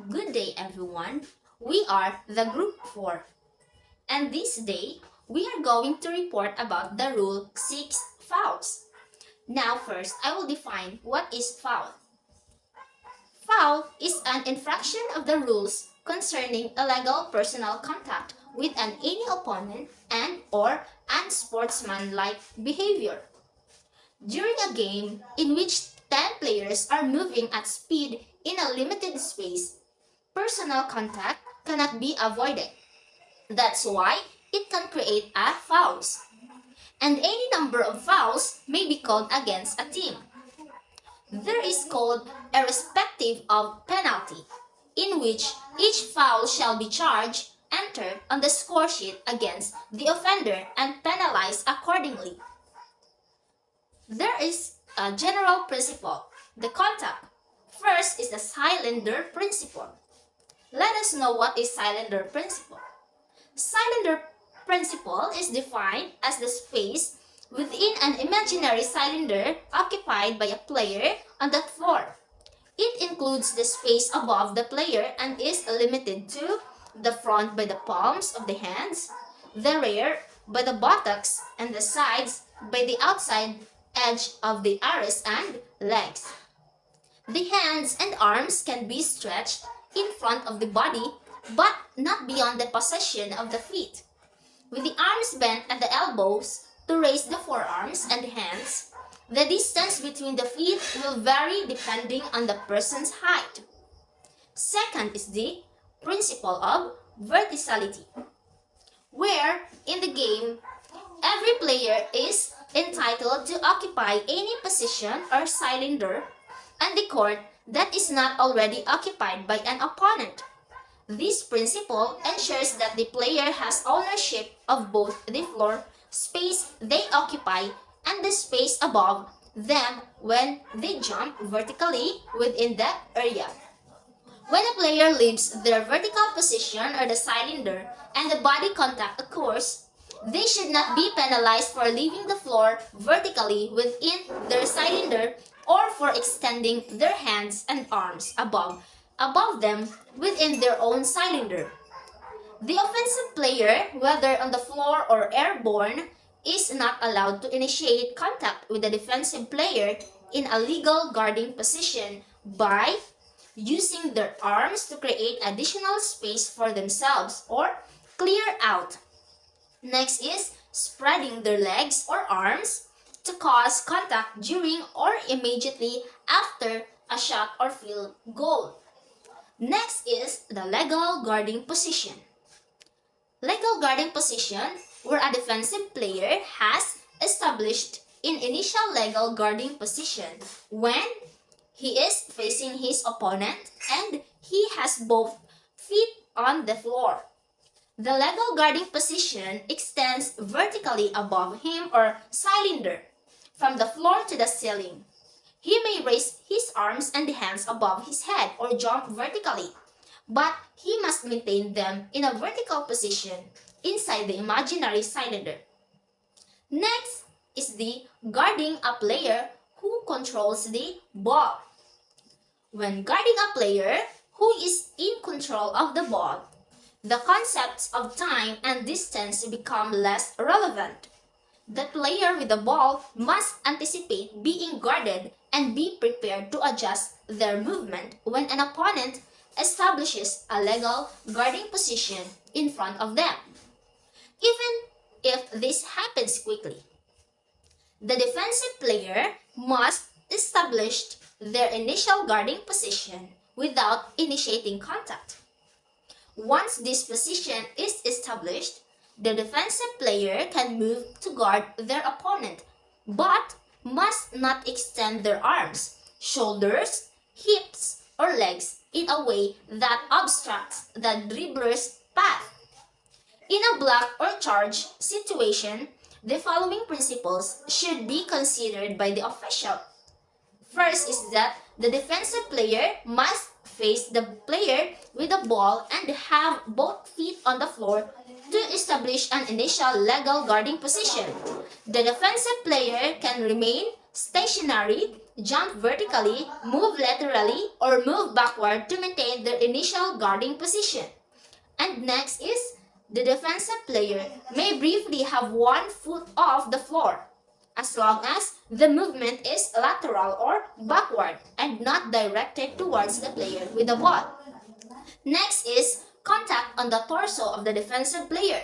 Good day, everyone. We are the Group 4, and this day we are going to report about the Rule 6 fouls. Now, first, I will define what is foul. Foul is an infraction of the rules concerning illegal personal contact with any opponent and/or unsportsmanlike behavior. During a game in which 10 players are moving at speed in a limited space, personal contact cannot be avoided. That's why it can create a fouls. And any number of fouls may be called against a team. There is called irrespective of penalty, in which each foul shall be charged, entered on the score sheet against the offender and penalized accordingly. There is a general principle, the contact. First is the cylinder principle. Let us know what is cylinder principle. Cylinder principle is defined as the space within an imaginary cylinder occupied by a player on that floor. It includes the space above the player and is limited to the front by the palms of the hands, the rear by the buttocks, and the sides by the outside edge of the arms and legs. The hands and arms can be stretched in front of the body but not beyond the possession of the feet, with the arms bent at the elbows to raise the forearms and hands. The distance between the feet will vary depending on the person's height. Second is the principle of verticality, where in the game, every player is entitled to occupy any position or cylinder on the court that is not already occupied by an opponent. This principle ensures that the player has ownership of both the floor space they occupy and the space above them when they jump vertically within the area. When a player leaves their vertical position or the cylinder and the body contact occurs, they should not be penalized for leaving the floor vertically within their cylinder or for extending their hands and arms above them within their own cylinder. The offensive player, whether on the floor or airborne, is not allowed to initiate contact with the defensive player in a legal guarding position by using their arms to create additional space for themselves or clear out. Next is spreading their legs or arms to cause contact during or immediately after a shot or field goal. Next is the legal guarding position. Legal guarding position, where a defensive player has established an initial legal guarding position when he is facing his opponent and he has both feet on the floor. The legal guarding position extends vertically above him or cylinder, from the floor to the ceiling. He may raise his arms and hands above his head or jump vertically, but he must maintain them in a vertical position inside the imaginary cylinder. Next is the guarding a player who controls the ball. When guarding a player who is in control of the ball, the concepts of time and distance become less relevant. The player with the ball must anticipate being guarded and be prepared to adjust their movement when an opponent establishes a legal guarding position in front of them, even if this happens quickly. The defensive player must establish their initial guarding position without initiating contact. Once this position is established, the defensive player can move to guard their opponent, but must not extend their arms, shoulders, hips, or legs in a way that obstructs the dribbler's path. In a block or charge situation, the following principles should be considered by the official. First is that the defensive player must face the player with the ball and have both feet on the floor to establish an initial legal guarding position. The defensive player can remain stationary, jump vertically, move laterally, or move backward to maintain their initial guarding position. And next is the defensive player may briefly have one foot off the floor as long as the movement is lateral or backward and not directed towards the player with the ball. Next is contact on the torso of the defensive player,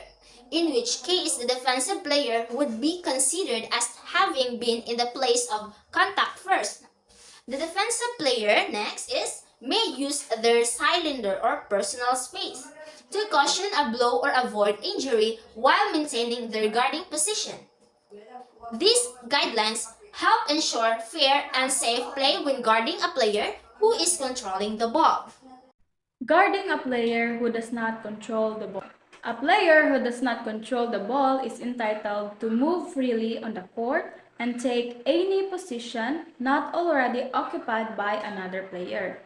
in which case the defensive player would be considered as having been in the place of contact first. The defensive player next is may use their cylinder or personal space to caution a blow or avoid injury while maintaining their guarding position. These guidelines help ensure fair and safe play when guarding a player who is controlling the ball. Guarding a player who does not control the ball. A player who does not control the ball is entitled to move freely on the court and take any position not already occupied by another player.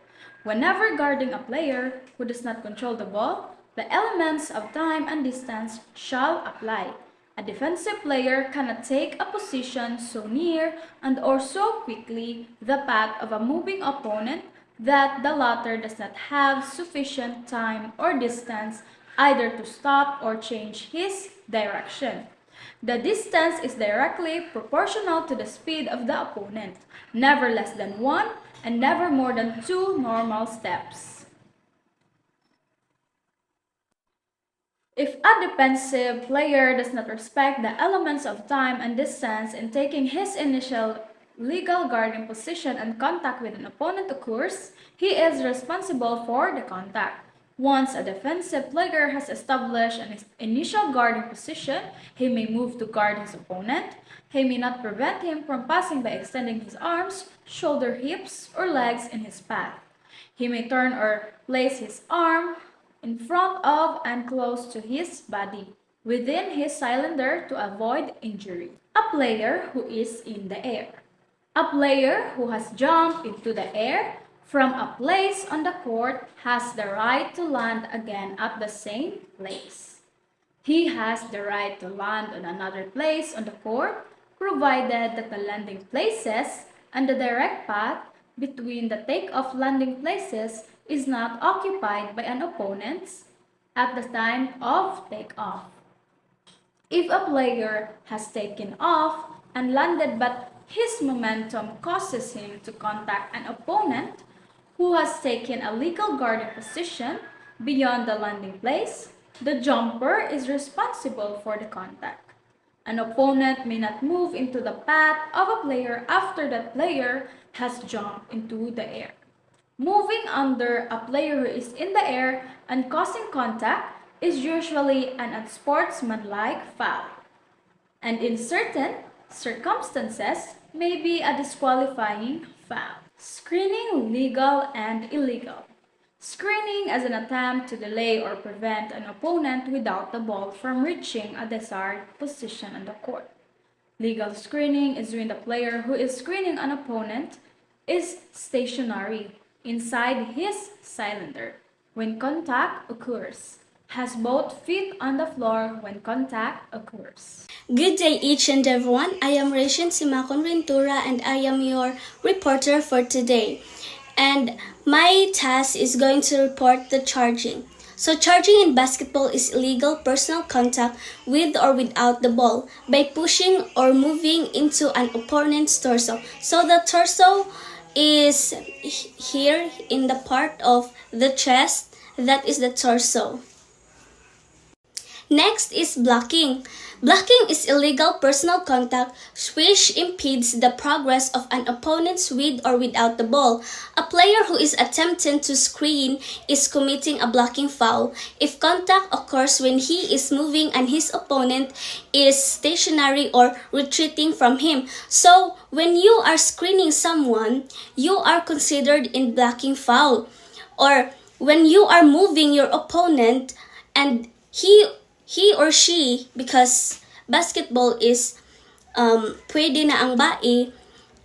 Whenever guarding a player who does not control the ball, the elements of time and distance shall apply. A defensive player cannot take a position so near and or so quickly the path of a moving opponent that the latter does not have sufficient time or distance either to stop or change his direction. The distance is directly proportional to the speed of the opponent, never less than 1 and never more than 2 normal steps. If a defensive player does not respect the elements of time and distance in taking his initial legal guarding position and contact with an opponent occurs, he is responsible for the contact. Once a defensive player has established an initial guarding position, he may move to guard his opponent. He may not prevent him from passing by extending his arms, shoulder, hips, or legs in his path. He may turn or place his arm in front of and close to his body, within his cylinder to avoid injury. A player who is in the air. A player who has jumped into the air from a place on the court has the right to land again at the same place. He has the right to land on another place on the court, provided that the landing places and the direct path between the take-off landing places is not occupied by an opponent at the time of take-off. If a player has taken off and landed but his momentum causes him to contact an opponent who has taken a legal guarding position beyond the landing place, the jumper is responsible for the contact. An opponent may not move into the path of a player after that player has jumped into the air. Moving under a player who is in the air and causing contact is usually an unsportsmanlike foul, and in certain circumstances may be a disqualifying foul. Screening, legal and illegal. Screening as an attempt to delay or prevent an opponent without the ball from reaching a desired position on the court. Legal screening is when the player who is screening an opponent is stationary inside his cylinder when contact occurs, has both feet on the floor when contact occurs. Good day each and everyone. I am Rachel Simakon Ventura and I am your reporter for today. And my task is going to report the charging. So charging in basketball is illegal personal contact with or without the ball by pushing or moving into an opponent's torso. So the torso is here in the part of the chest, that is the torso. Next is blocking. Blocking is illegal personal contact which impedes the progress of an opponent with or without the ball. A player who is attempting to screen is committing a blocking foul if contact occurs when he is moving and his opponent is stationary or retreating from him. So, when you are screening someone, you are considered in blocking foul. Or when you are moving your opponent and he or she, because basketball is pwede na ang bai,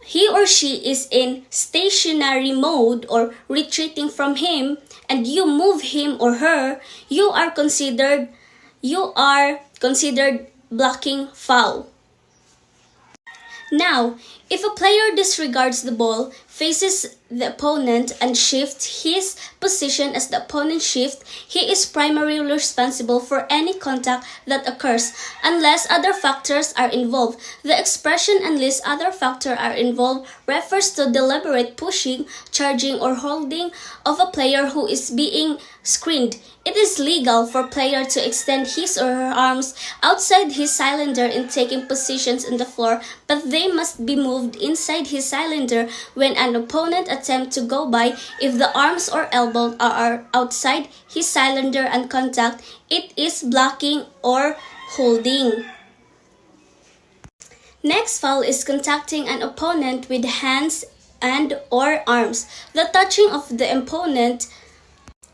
he or she is in stationary mode or retreating from him, and you move him or her, you are considered blocking foul. Now, if a player disregards the ball, faces the opponent, and shifts his position as the opponent shifts, he is primarily responsible for any contact that occurs unless other factors are involved. The expression unless other factors are involved refers to deliberate pushing, charging, or holding of a player who is being screened. It is legal for a player to extend his or her arms outside his cylinder in taking positions on the floor, but they must be moved inside his cylinder when an opponent attempts to go by. If the arms or elbows are outside his cylinder and contact, it is blocking or holding. Next foul is contacting an opponent with hands and or arms. The touching of the opponent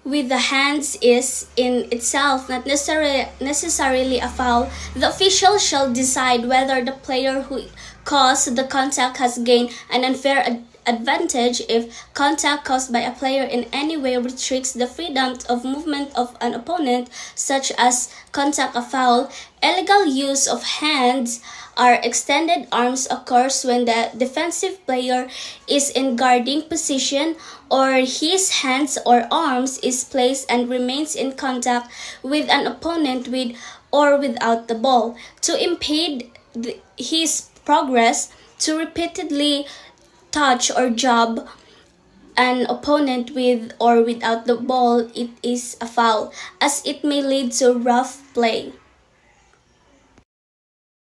with the hands is in itself not necessarily a foul. The official shall decide whether the player who caused the contact has gained an unfair advantage if contact caused by a player in any way restricts the freedom of movement of an opponent, such as contact a foul. Illegal use of hands or extended arms occurs when the defensive player is in guarding position or his hands or arms is placed and remains in contact with an opponent with or without the ball. To impede his progress, to repeatedly touch or jab an opponent with or without the ball, it is a foul, as it may lead to rough play.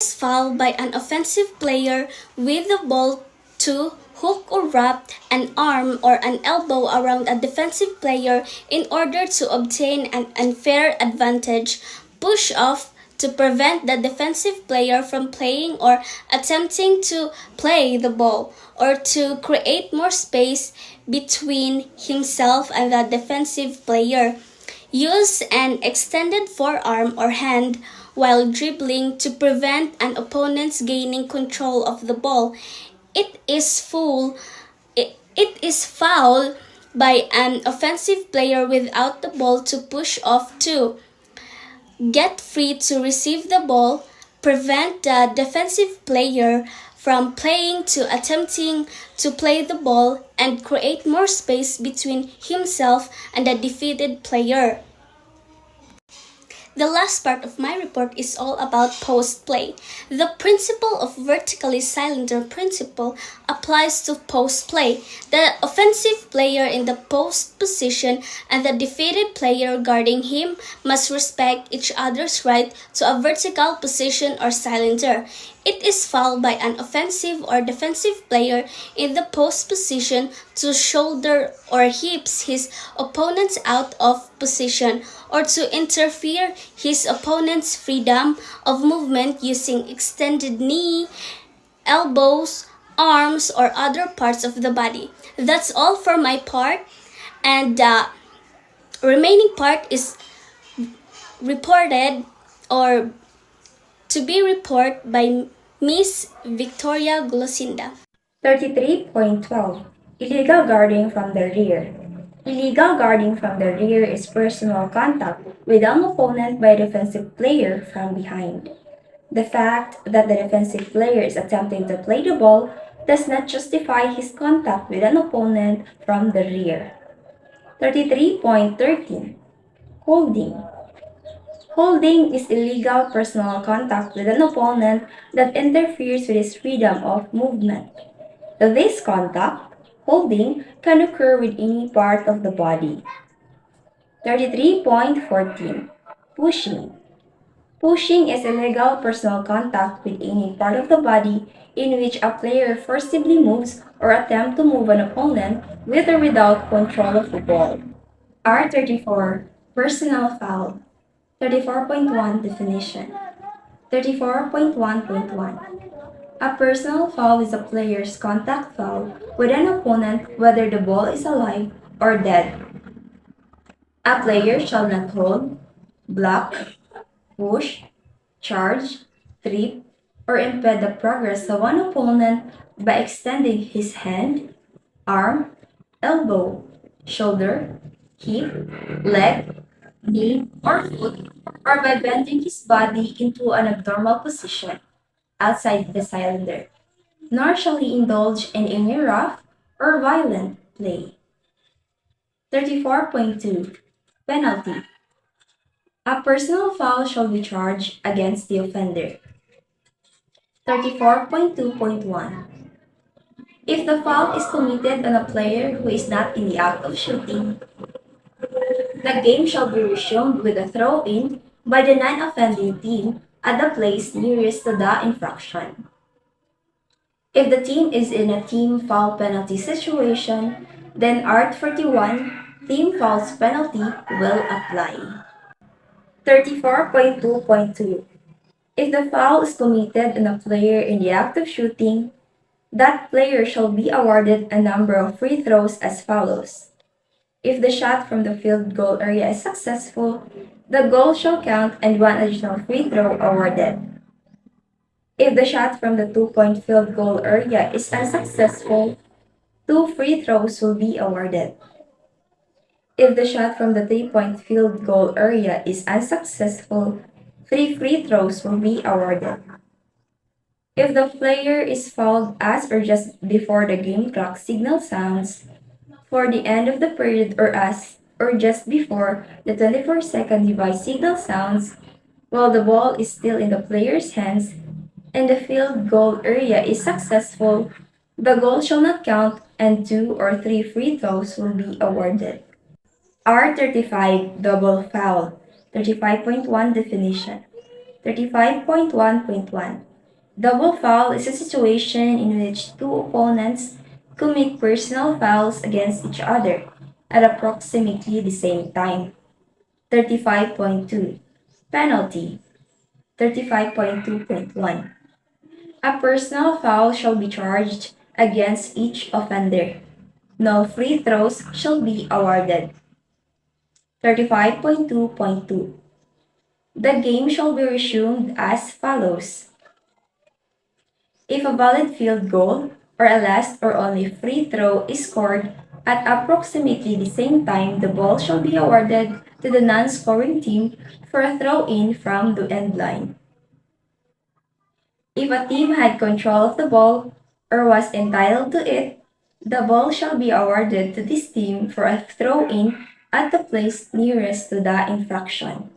Foul by an offensive player with the ball to hook or wrap an arm or an elbow around a defensive player in order to obtain an unfair advantage. Push off to prevent the defensive player from playing or attempting to play the ball, or to create more space between himself and the defensive player. Use an extended forearm or hand while dribbling to prevent an opponent's gaining control of the ball. It is foul by an offensive player without the ball to push off to get free to receive the ball, prevent the defensive player from playing to attempting to play the ball, and create more space between himself and the defeated player. The last part of my report is all about post play. The principle of vertically cylinder principle applies to post play. The offensive player in the post position and the defeated player guarding him must respect each other's right to a vertical position or cylinder. It is foul by an offensive or defensive player in the post position to shoulder or hips his opponents out of position, or to interfere his opponent's freedom of movement using extended knee, elbows, arms, or other parts of the body. That's all for my part, and the remaining part is reported or to be reported by Miss Victoria Glosinda. 33.12 Illegal guarding from the rear. Illegal guarding from the rear is personal contact with an opponent by a defensive player from behind. The fact that the defensive player is attempting to play the ball does not justify his contact with an opponent from the rear. 33.13 Holding. Holding is illegal personal contact with an opponent that interferes with his freedom of movement. This contact, holding, can occur with any part of the body. 33.14 Pushing. Pushing is illegal personal contact with any part of the body in which a player forcibly moves or attempts to move an opponent with or without control of the ball. R34 Personal foul. 34.1 Definition. 34.1.1 A personal foul is a player's contact foul with an opponent whether the ball is alive or dead. A player shall not hold, block, push, charge, trip, or impede the progress of an opponent by extending his hand, arm, elbow, shoulder, hip, leg, knee, or foot, or by bending his body into an abnormal position outside the cylinder. nor shall he indulge in any rough or violent play. 34.2 Penalty. A personal foul shall be charged against the offender. 34.2.1 If the foul is committed on a player who is not in the act of shooting, the game shall be resumed with a throw in by the non offending team at the place nearest to the infraction. If the team is in a team foul penalty situation, then Art 41 team fouls penalty will apply. 34.2.2 If the foul is committed on a player in the act of shooting, that player shall be awarded a number of free throws as follows. If the shot from the field goal area is successful, the goal shall count and one additional free throw awarded. If the shot from the 2-point field goal area is unsuccessful, 2 free throws will be awarded. If the shot from the 3-point field goal area is unsuccessful, 3 free throws will be awarded. If the player is fouled as or just before the game clock signal sounds for the end of the period or as or just before the 24-second device signal sounds while the ball is still in the player's hands and the field goal area is successful, the goal shall not count and 2 or 3 free throws will be awarded. R35 Double Foul 35.1 Definition 35.1.1 Double foul is a situation in which two opponents commit personal fouls against each other at approximately the same time. 35.2 Penalty 35.2.1 A personal foul shall be charged against each offender. No free throws shall be awarded. 35.2.2 The game shall be resumed as follows. If a valid field goal or a last or only free throw is scored at approximately the same time, the ball shall be awarded to the non-scoring team for a throw-in from the end line. If a team had control of the ball or was entitled to it, the ball shall be awarded to this team for a throw-in at the place nearest to the infraction.